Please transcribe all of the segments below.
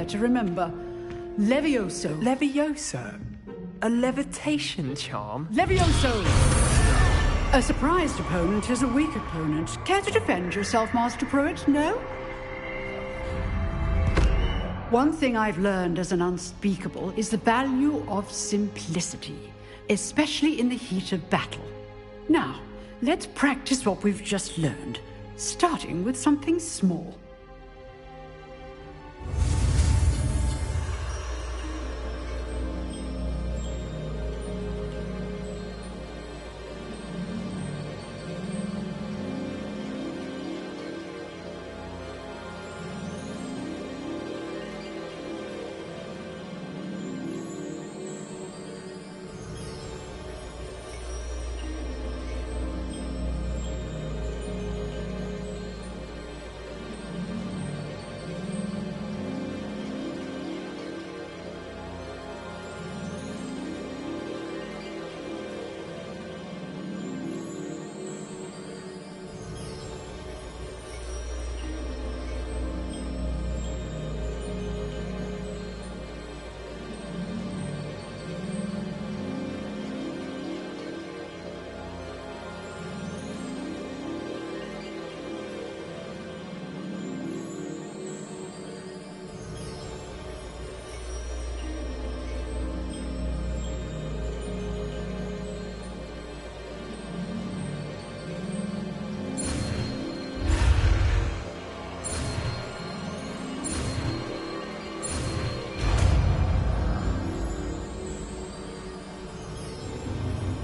to remember. Levioso. Levioso? A levitation charm? Levioso! A surprised opponent is a weak opponent. Care to defend yourself, Master Pruitt? No? One thing I've learned as an unspeakable is the value of simplicity, especially in the heat of battle. Now, let's practice what we've just learned, starting with something small.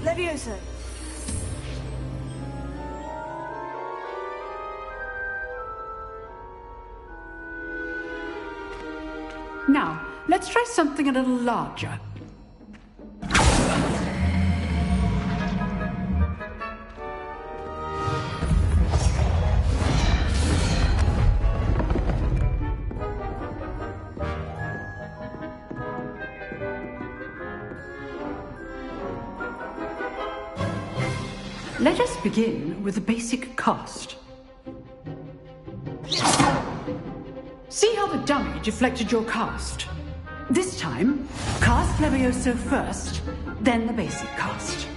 Levioso. Now, let's try something a little larger. Let us begin with the basic cast. See how the dummy deflected your cast? This time, cast Levioso first, then the basic cast.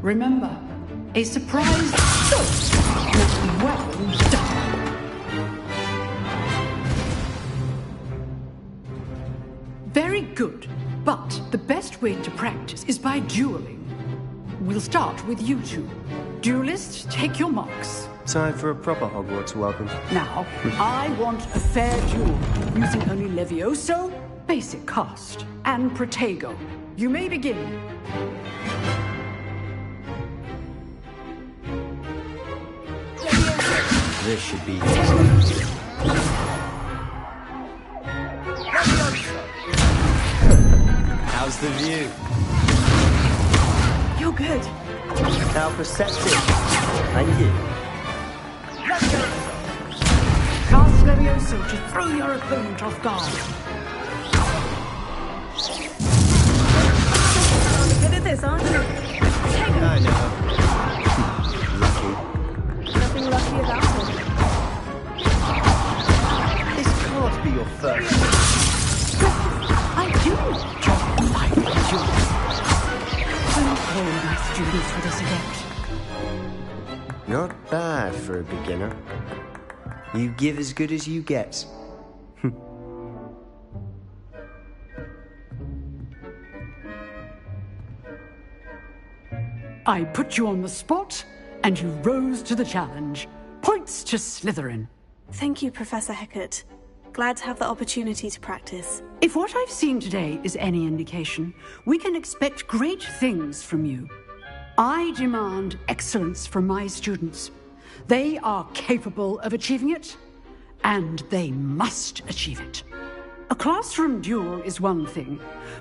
Remember, a surprise must be well done. Very good, but the best way to practice is by dueling. We'll start with you two. Duelists, take your marks. Time for a proper Hogwarts welcome. Now, I want a fair duel, using only Levioso, basic cast, and Protego. You may begin. This should be easy. How's the view? You're good. How perceptive. Thank you. Cast Levioso to throw your opponent off guard. Good at this, aren't you? I know. Lucky. Nothing lucky about it. This can't be your first. I do enjoy fighting duels. All my students for this event. Not bad for a beginner. You give as good as you get. I put you on the spot, and you rose to the challenge. Points to Slytherin. Thank you, Professor Hecat. Glad to have the opportunity to practice. If what I've seen today is any indication, we can expect great things from you. I demand excellence from my students. They are capable of achieving it, and they must achieve it. A classroom duel is one thing,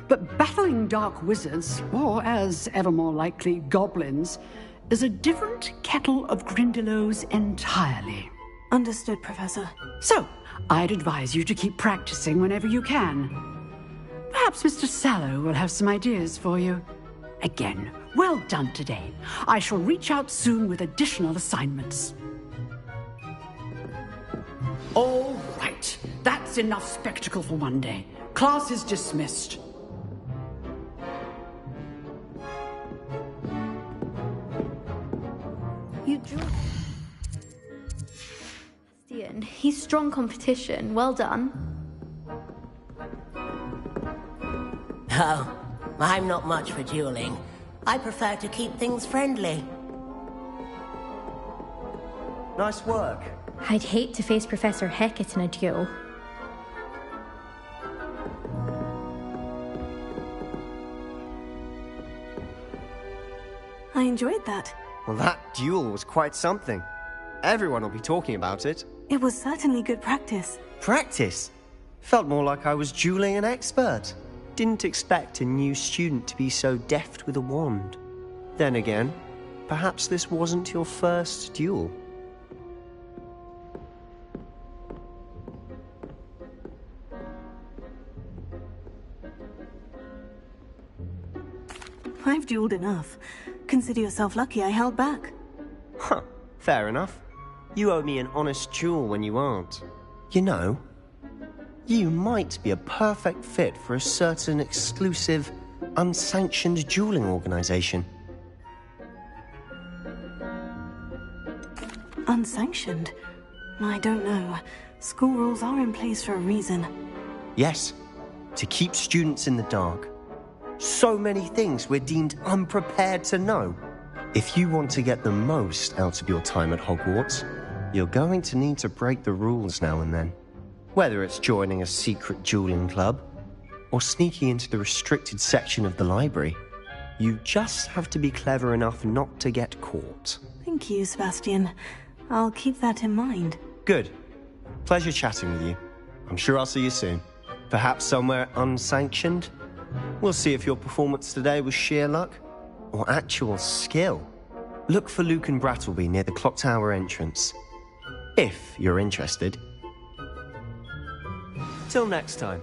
but battling dark wizards, or as ever more likely, goblins, is a different kettle of Grindylows entirely. Understood, Professor. So, I'd advise you to keep practicing whenever you can. Perhaps Mr. Sallow will have some ideas for you. Again, well done today. I shall reach out soon with additional assignments. All right. That's enough spectacle for one day. Class is dismissed. You drew. Bastian, he's strong competition. Well done. Oh, I'm not much for dueling. I prefer to keep things friendly. Nice work. I'd hate to face Professor Hecat in a duel. I enjoyed that. Well, that duel was quite something. Everyone will be talking about it. It was certainly good practice. Practice? Felt more like I was dueling an expert. Didn't expect a new student to be so deft with a wand. Then again, perhaps this wasn't your first duel. I've dueled enough. Consider yourself lucky I held back. Huh, fair enough. You owe me an honest duel when you aren't. You know, you might be a perfect fit for a certain exclusive, unsanctioned dueling organization. Unsanctioned? I don't know. School rules are in place for a reason. Yes, to keep students in the dark. So many things we're deemed unprepared to know. If you want to get the most out of your time at Hogwarts, you're going to need to break the rules now and then. Whether it's joining a secret dueling club, or sneaking into the restricted section of the library, you just have to be clever enough not to get caught. Thank you, Sebastian. I'll keep that in mind. Good. Pleasure chatting with you. I'm sure I'll see you soon. Perhaps somewhere unsanctioned? We'll see if your performance today was sheer luck or actual skill. Look for Luke and Brattleby near the clock tower entrance. If you're interested. Till next time.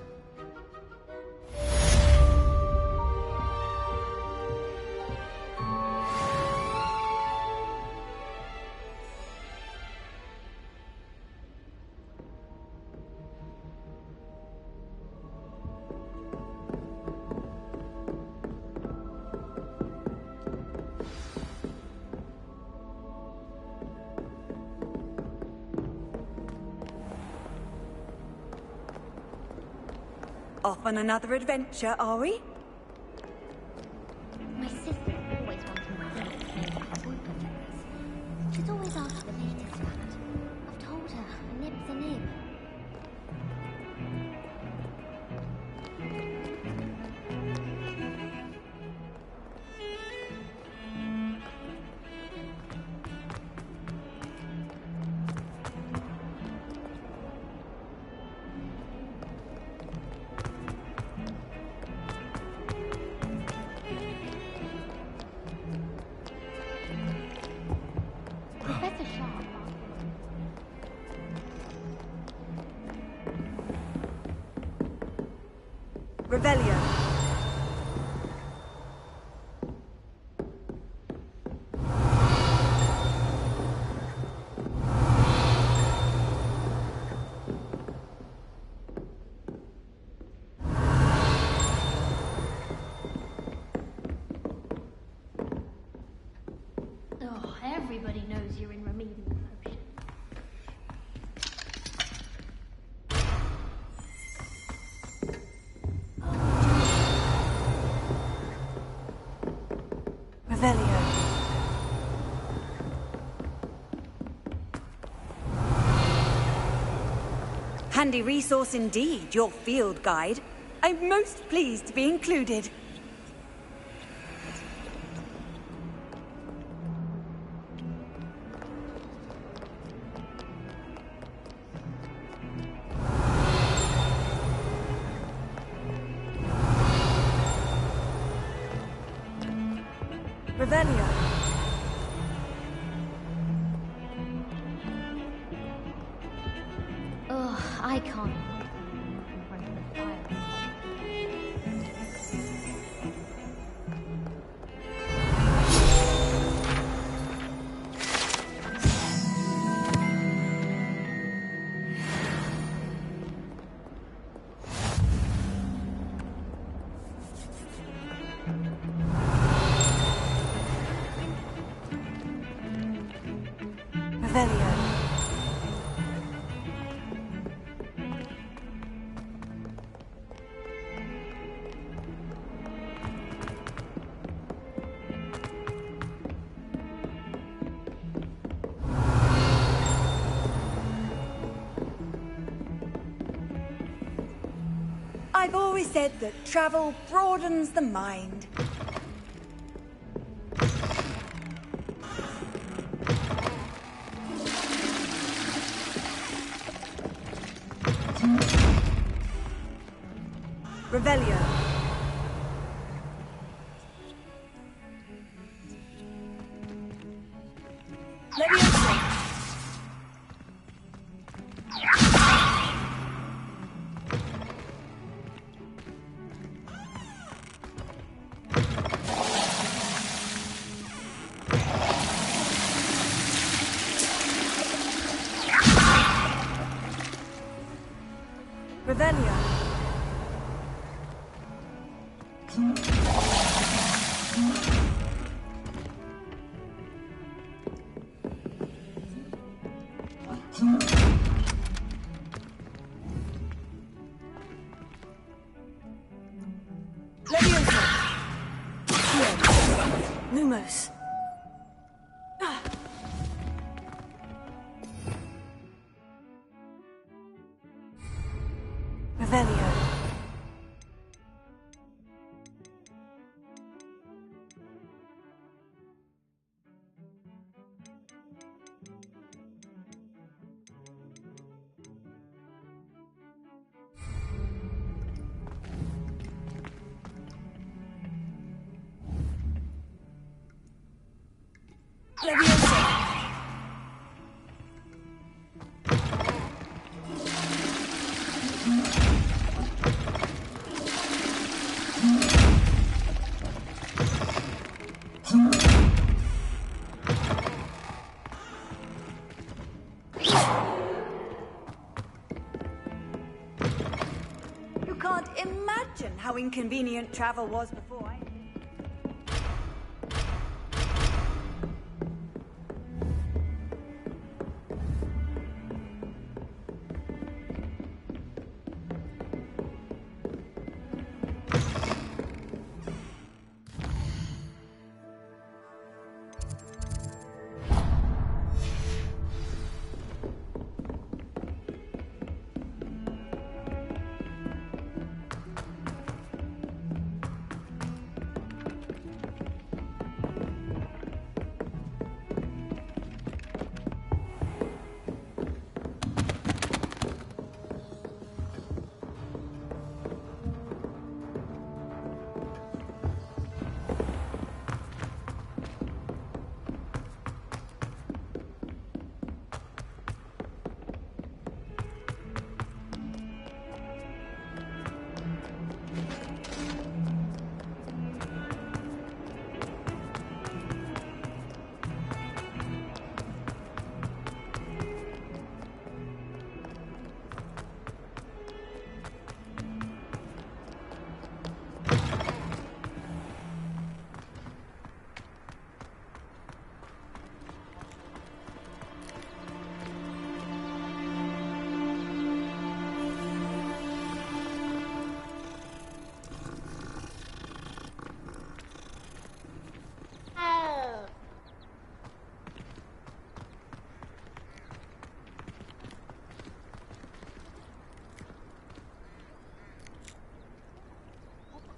Off on another adventure, are we? My sister always wanted my latest toy projects. She's always asked for the latest one. I've told her a nib's a nib. Professor Sharp. Revelio. Oh, everybody knows you're in remedial potion. Revelio. Handy resource indeed, your field guide. I'm most pleased to be included. Revelio. Ugh, I can't. In front of the fire. Revelio. I've always said that travel broadens the mind. Revelio. Leviosa. Revelio. Leviosa. Lumos. Revelio. Leviosa. You can't imagine how inconvenient travel was before I...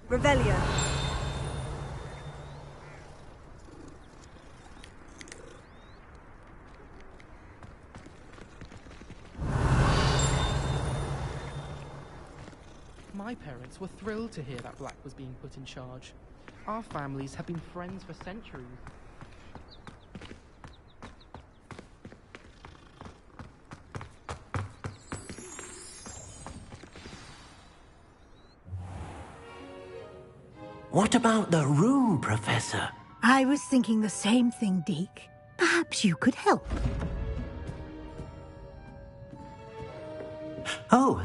Revelio. My parents were thrilled to hear that Black was being put in charge. Our families have been friends for centuries. What about the room, Professor? I was thinking the same thing, Deke. Perhaps you could help. Oh,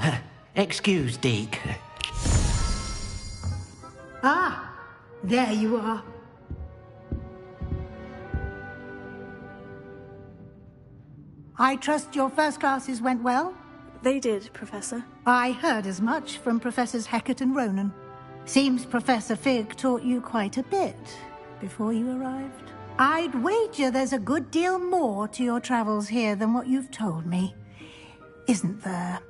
excuse, Deke. Ah, there you are. I trust your first classes went well? They did, Professor. I heard as much from Professors Hecat and Ronan. Seems Professor Fig taught you quite a bit before you arrived. I'd wager there's a good deal more to your travels here than what you've told me. Isn't there?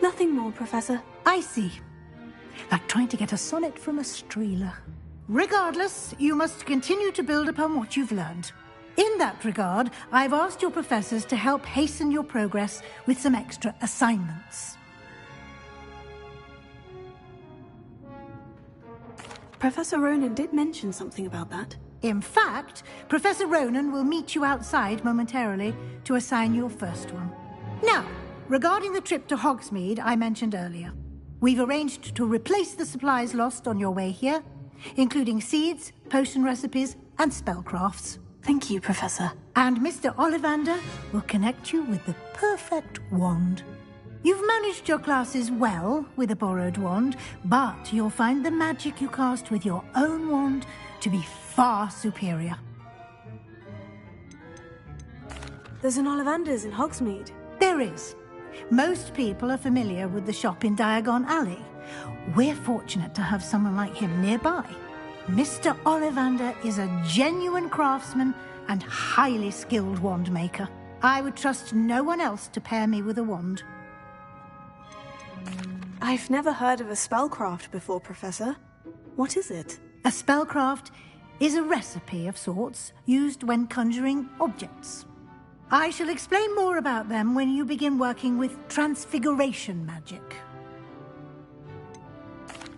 Nothing more, Professor. I see. Like trying to get a sonnet from a Streeler. Regardless, you must continue to build upon what you've learned. In that regard, I've asked your professors to help hasten your progress with some extra assignments. Professor Ronan did mention something about that. In fact, Professor Ronan will meet you outside momentarily to assign your first one. Now, regarding the trip to Hogsmeade I mentioned earlier, we've arranged to replace the supplies lost on your way here, including seeds, potion recipes, and spellcrafts. Thank you, Professor. And Mr. Ollivander will connect you with the perfect wand. You've managed your classes well with a borrowed wand, but you'll find the magic you cast with your own wand to be far superior. There's an Ollivander's in Hogsmeade. There is. Most people are familiar with the shop in Diagon Alley. We're fortunate to have someone like him nearby. Mr. Ollivander is a genuine craftsman and highly skilled wand maker. I would trust no one else to pair me with a wand. I've never heard of a spellcraft before, Professor. What is it? A spellcraft is a recipe of sorts used when conjuring objects. I shall explain more about them when you begin working with transfiguration magic.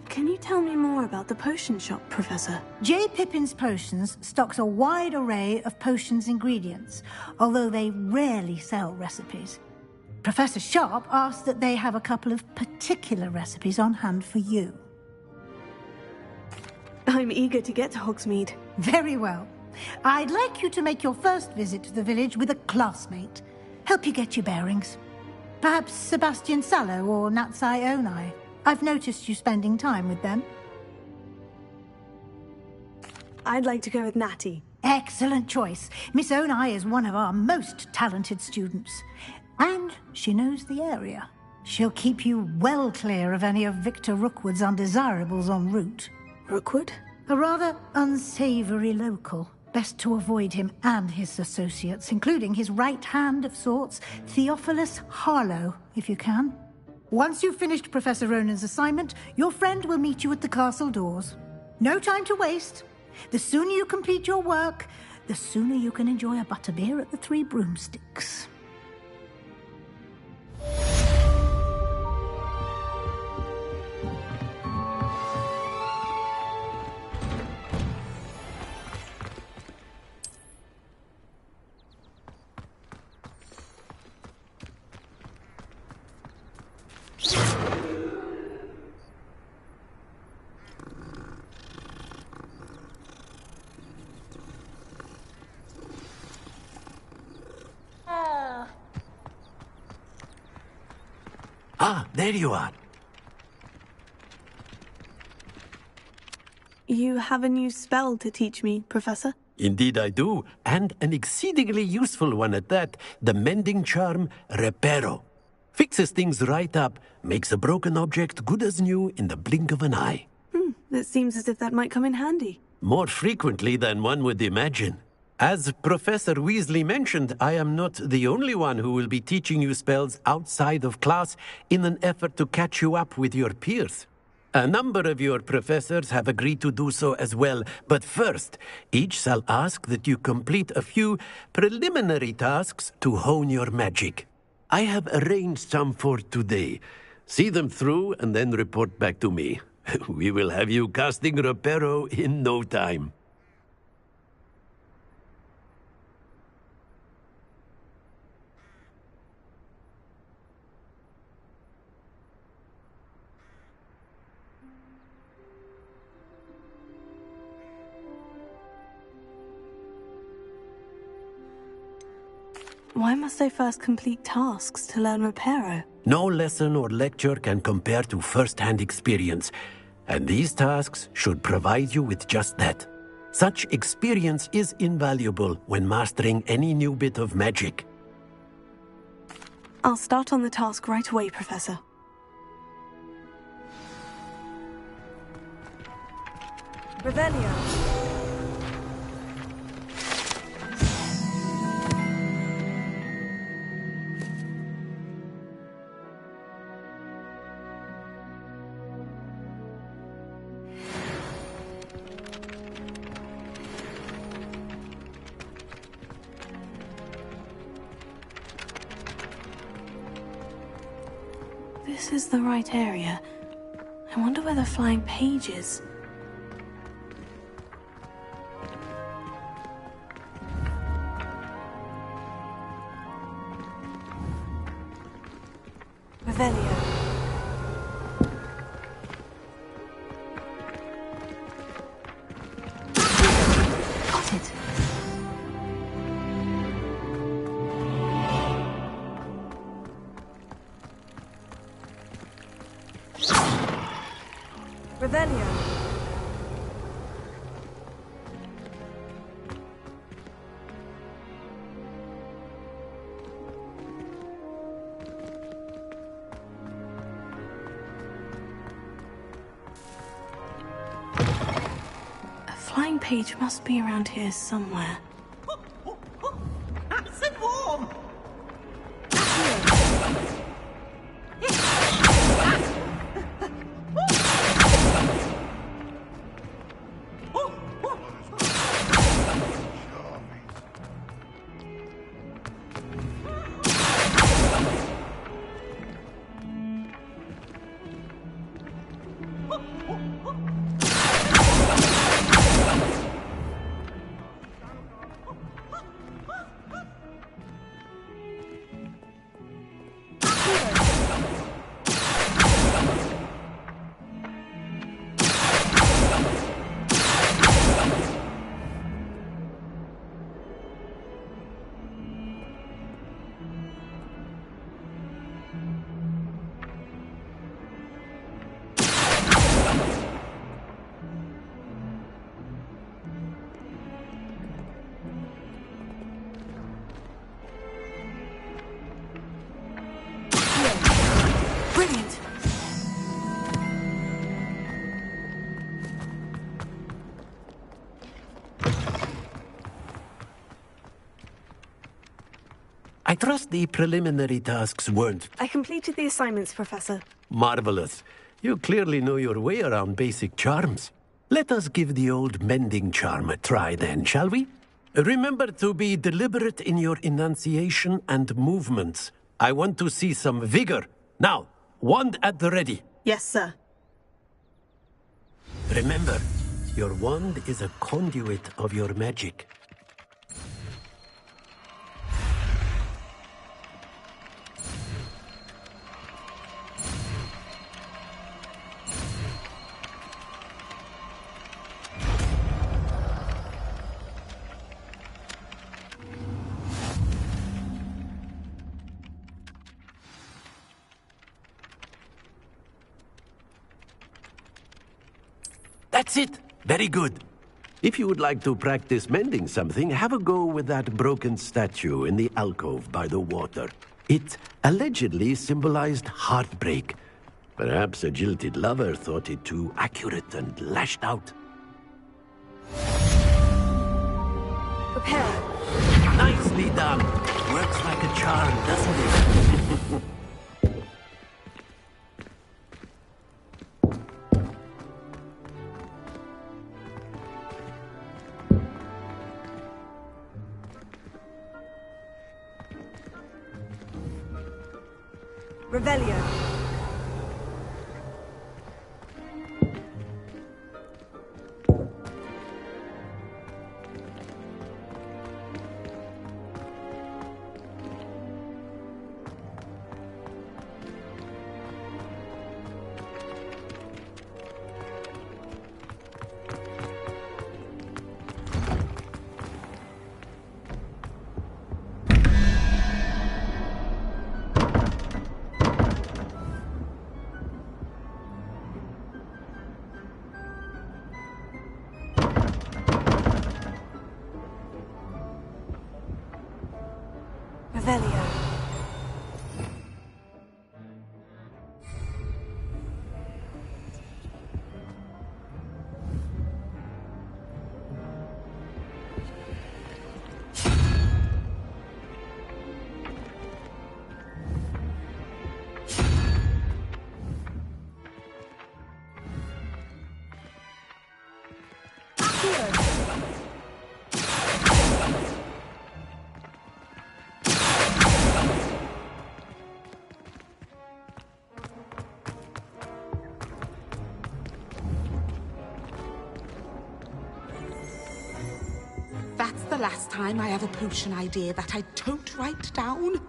Can you tell me more about the potion shop, Professor? J. Pippin's Potions stocks a wide array of potions ingredients, although they rarely sell recipes. Professor Sharp asked that they have a couple of particular recipes on hand for you. I'm eager to get to Hogsmeade. Very well. I'd like you to make your first visit to the village with a classmate. Help you get your bearings. Perhaps Sebastian Sallow or Natsai Onai. I've noticed you spending time with them. I'd like to go with Natty. Excellent choice. Miss Onai is one of our most talented students. And she knows the area. She'll keep you well clear of any of Victor Rookwood's undesirables en route. Rookwood? A rather unsavoury local. Best to avoid him and his associates, including his right hand of sorts, Theophilus Harlow, if you can. Once you've finished Professor Ronan's assignment, your friend will meet you at the castle doors. No time to waste. The sooner you complete your work, the sooner you can enjoy a butterbeer at the Three Broomsticks. Ah, there you are. You have a new spell to teach me, Professor? Indeed I do, and an exceedingly useful one at that. The mending charm, Reparo. Fixes things right up, makes a broken object good as new in the blink of an eye. It seems as if that might come in handy. More frequently than one would imagine. As Professor Weasley mentioned, I am not the only one who will be teaching you spells outside of class in an effort to catch you up with your peers. A number of your professors have agreed to do so as well, but first, each shall ask that you complete a few preliminary tasks to hone your magic. I have arranged some for today. See them through and then report back to me. We will have you casting Reparo in no time. Why must I first complete tasks to learn Reparo? No lesson or lecture can compare to first-hand experience, and these tasks should provide you with just that. Such experience is invaluable when mastering any new bit of magic. I'll start on the task right away, Professor. Revelio. This is the right area. I wonder where the flying page is. Revelio. Got it. Revelio. flying page must be around here somewhere. Sit warm! Brilliant! I trust the preliminary tasks weren't I completed the assignments, Professor. marvelous. You clearly know your way around basic charms. Let us give the old mending charm a try then, shall we? Remember to be deliberate in your enunciation and movements. I want to see some vigor. Now, wand at the ready. Yes, sir. Remember, your wand is a conduit of your magic. That's it. Very good. If you would like to practice mending something, have a go with that broken statue in the alcove by the water. It allegedly symbolized heartbreak. Perhaps a jilted lover thought it too accurate and lashed out. Prepare. Nicely done. Works like a charm, doesn't it? Revelio. Revelio. That's the last time I have a potion idea that I don't write down.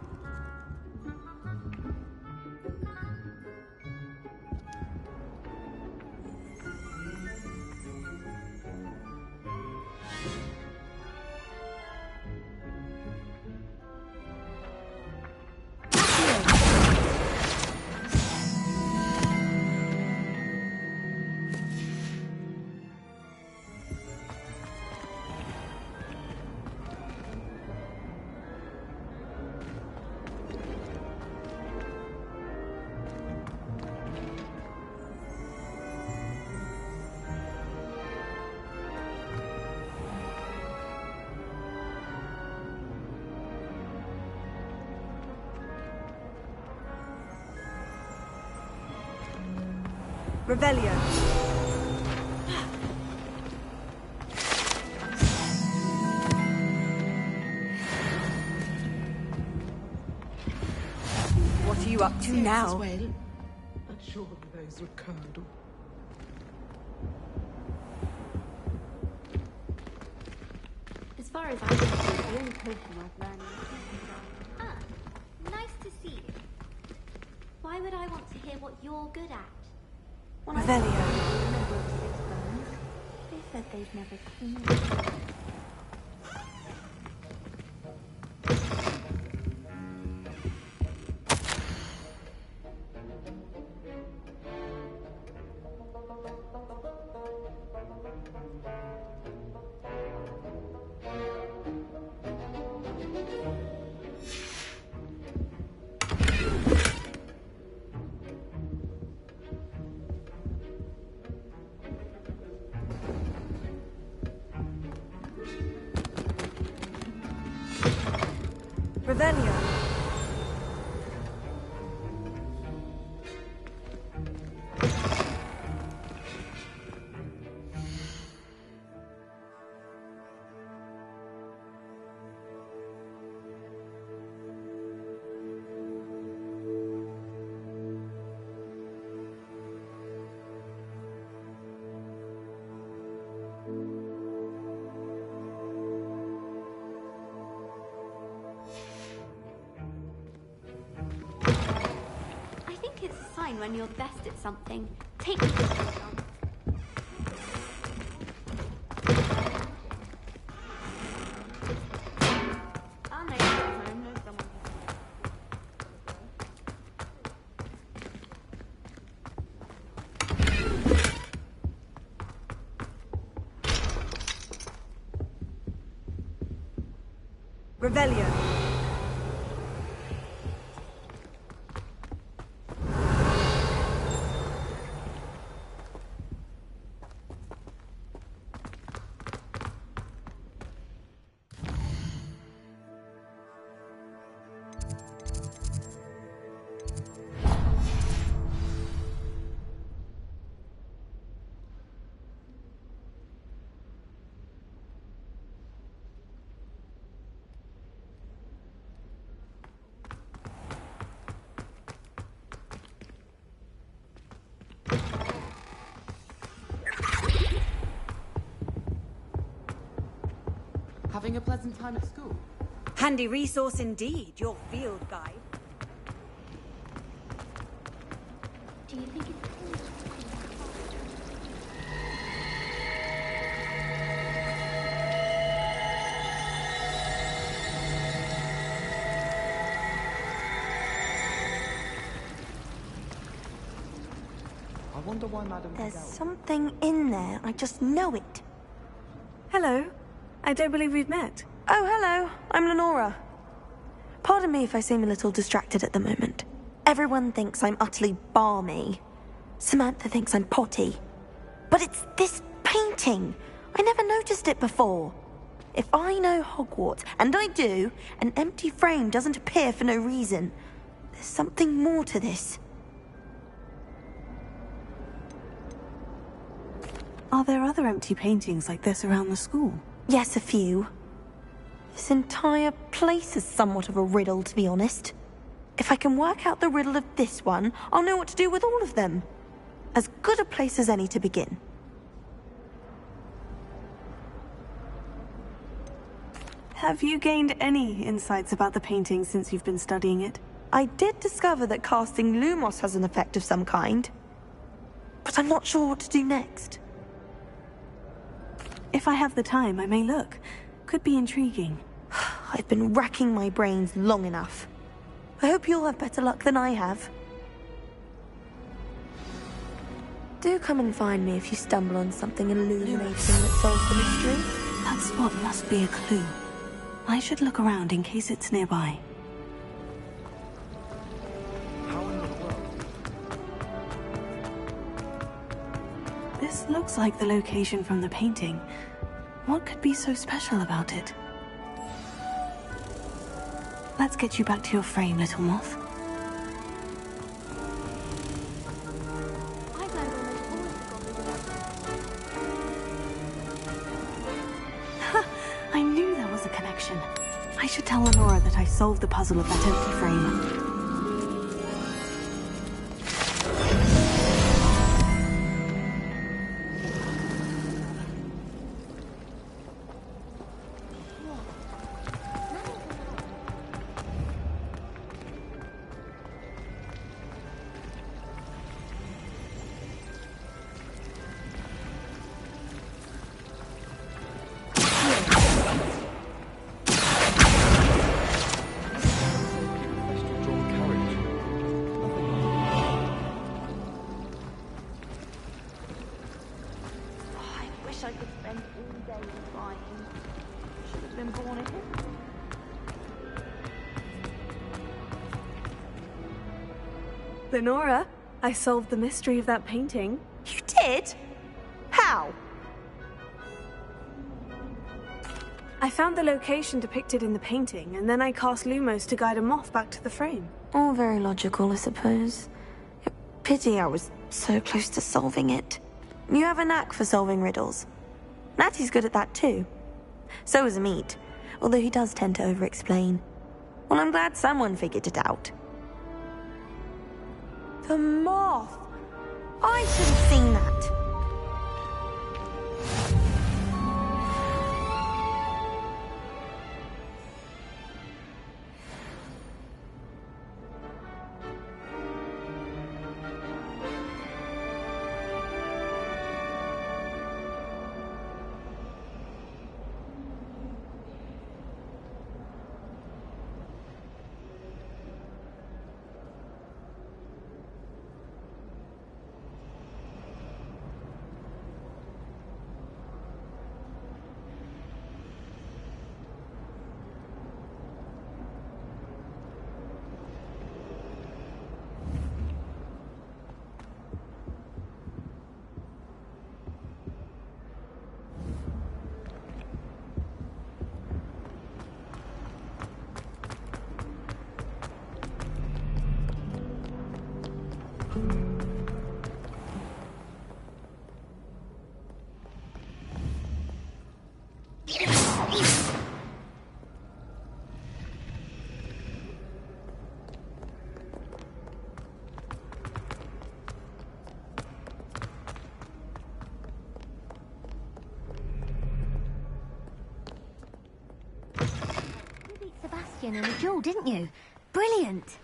Revelio. What are you up to now? Well, but surely those were curdle. As far as I can see, the only potion worth learning. Ah, nice to see you. Why would I want to hear what you're good at? Revelio. They said they'd never seen you. Revelio. When you're best at something, take the picture. Revelio. Having a pleasant time at school? Handy resource indeed, your field guide. Do you think it's I wonder why Madam... There's something in there. I just know it. Hello. I don't believe we've met. Oh, hello. I'm Lenora. Pardon me if I seem a little distracted at the moment. Everyone thinks I'm utterly balmy. Samantha thinks I'm potty. But it's this painting. I never noticed it before. If I know Hogwarts, and I do, an empty frame doesn't appear for no reason. There's something more to this. Are there other empty paintings like this around the school? Yes, a few. This entire place is somewhat of a riddle, to be honest. If I can work out the riddle of this one, I'll know what to do with all of them. As good a place as any to begin. Have you gained any insights about the painting since you've been studying it? I did discover that casting Lumos has an effect of some kind. But I'm not sure what to do next. If I have the time, I may look. Could be intriguing. I've been racking my brains long enough. I hope you'll have better luck than I have. Do come and find me if you stumble on something illuminating that solves the mystery. That spot must be a clue. I should look around in case it's nearby. This looks like the location from the painting. What could be so special about it? Let's get you back to your frame, little moth. I've learned almost reflection. I should tell Lenora that I solved the puzzle of that empty frame. I could spend all day flying. Should have been born here. Lenora, I solved the mystery of that painting. You did? How? I found the location depicted in the painting, and then I cast Lumos to guide a moth back to the frame. All very logical, I suppose. Pity I was so close to solving it. You have a knack for solving riddles. Natty's good at that too. So is Amit, although he does tend to over-explain. Well, I'm glad someone figured it out. The moth! I should have seen that. Sebastian in a duel, didn't you? Brilliant!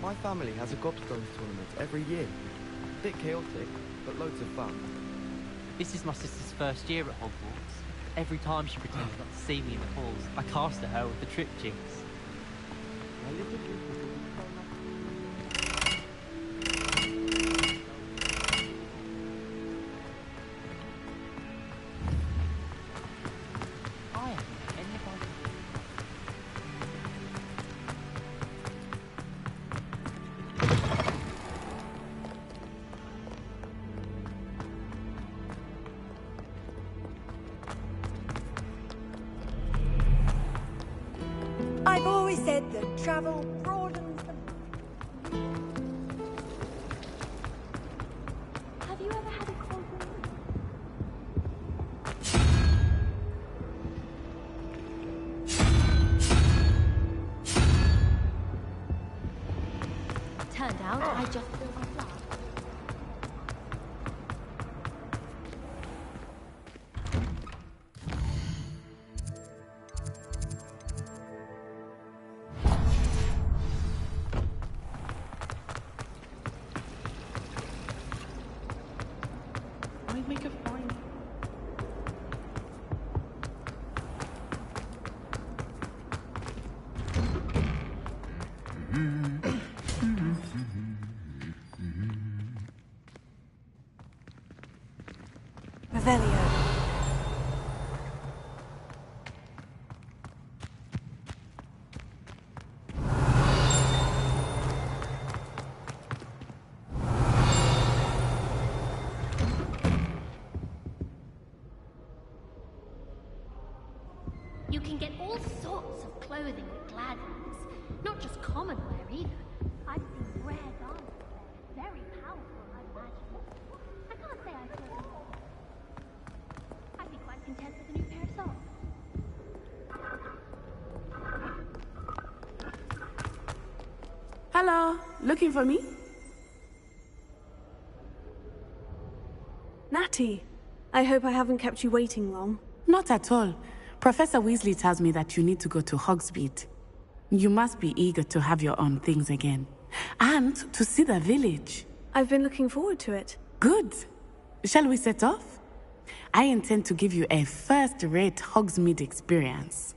My family has a gobstones tournament every year. Bit chaotic, but loads of fun. This is my sister's first year at Hogwarts. Every time she pretends not to see me in the halls, I cast at her with the trip jinx. My little pupil will be so lucky. I haven't met anybody. I've always said that travel broadens the... Have you ever had a cold room? Turned out I just filled my flat. I make a fine. Revelio. You can get all sorts of clothing at Gladlands, not just common wear either. I've seen rare garments there, very powerful, I imagine. I can't say I saw them all. I'd be quite content with a new pair of socks. Hello, looking for me? Natty, I hope I haven't kept you waiting long. Not at all. Professor Weasley tells me that you need to go to Hogsmeade. You must be eager to have your own things again. And to see the village. I've been looking forward to it. Good. Shall we set off? I intend to give you a first-rate Hogsmeade experience.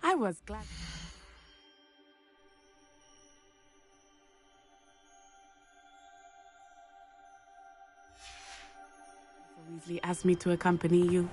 I was glad. Weasley asked me to accompany you.